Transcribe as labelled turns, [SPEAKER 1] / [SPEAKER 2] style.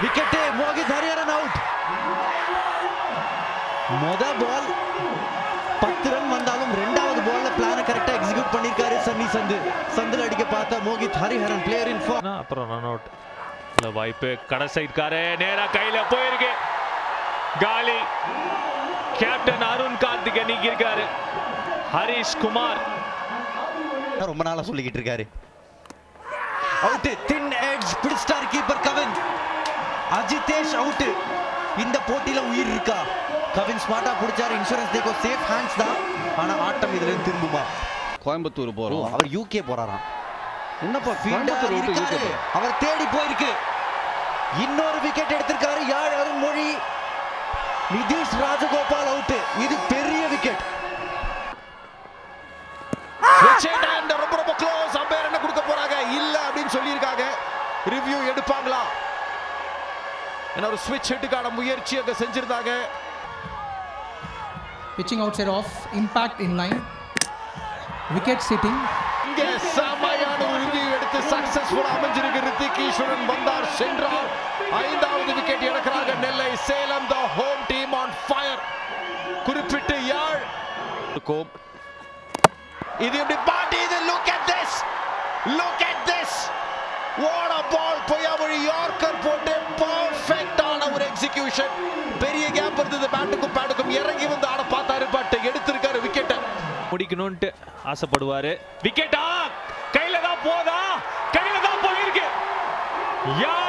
[SPEAKER 1] Wicket Mohit Hariharan out. மொத பால் 10 run வந்தாலும் இரண்டாவது பால்ல பிளான கரெக்டா எக்ஸிக்யூட் பண்ணிருக்காரு சன்னி சந்து. சந்துல அடிக்க பார்த்த Mohit Hariharan player in form.
[SPEAKER 2] அப்புறம் ரன் அவுட். இல்ல வாய்ப்பு கடைசி இருக்காரு, நேரா கையில போயிருக்கு. காலி. கேப்டன் அருண் கார்த்திக் நீக்கி இருக்காரு. ஹரிஷ் குமார்
[SPEAKER 1] ரொம்ப நாளா சொல்லிக்கிட்டு இருக்காரு. அவுட். தின் edge பிடிச்சார் keeper Kavin. Ajitesh out. இந்த போட்டியில உயிர் இருக்கா? கவின் ஸ்மார்ட்டா பிடிச்சாரு. இன்சூரன்ஸ் தேக்கோ சேஃப் ஹேண்ட்ஸ் தான். ஆனா ஆட்டம் இதுல திரும்புமா?
[SPEAKER 3] கோயம்புத்தூர் போறோம்.
[SPEAKER 1] அவர் யூகே போறாராம். என்னப்பா ஃபீல்டர் இருக்காரு, அவர் தேடி போயிருக்கு. இன்னொரு விக்கெட் எடுத்திருக்காரு யாழ் அருண்மொழி. நிதிஷ் ராஜகோபால் அவுட். இது பெரிய விக்கெட்.
[SPEAKER 3] ரொம்ப ரொம்ப க்ளோஸ். அம்பையர் என்ன கொடுக்க போறாங்க இல்ல அப்படின்னு சொல்லி இருக்காங்க. ரிவ்யூ எடுப்பாங்களா? என்ன ஒரு ஸ்விட்ச் ஹிட்டுக்கான முயற்சி அங்க செஞ்சிருந்தாங்க.
[SPEAKER 4] Pitching outside off, impact in line, wicket sitting.
[SPEAKER 3] இங்க சமையான ஒரு ரிவ்யூ எடுத்து சக்சஸ்ஃபுல்லா அமைஞ்சிருக்கு. ரித்திக் ஈஸ்வரன் வந்தார் சென்றார். 5வது விக்கெட் எடுக்கிறாங்க Nellai Salem. The home team on fire. குறிப்பிட்டு யாழ் இது எப்படி பாட்டி இது. Look at this, look at this, what a ball. Poiyamozhi yorker போட்டு பெர்ஃபெக்ட்டான ஒரு எக்ஸிகியூஷன். பெரிய கேப் இருந்தது பேட்டுக்கும் பேட்டுக்கும். இறங்கி வந்து ஆட பார்த்தாரு, பட் எடுத்திருக்காரு விக்கெட்.
[SPEAKER 2] முடிக்கணும்னு ஆசைப்படுவாரு. விக்கெட்டா கையில தான் போதா, கையில தான் போயிருக்கு. யார்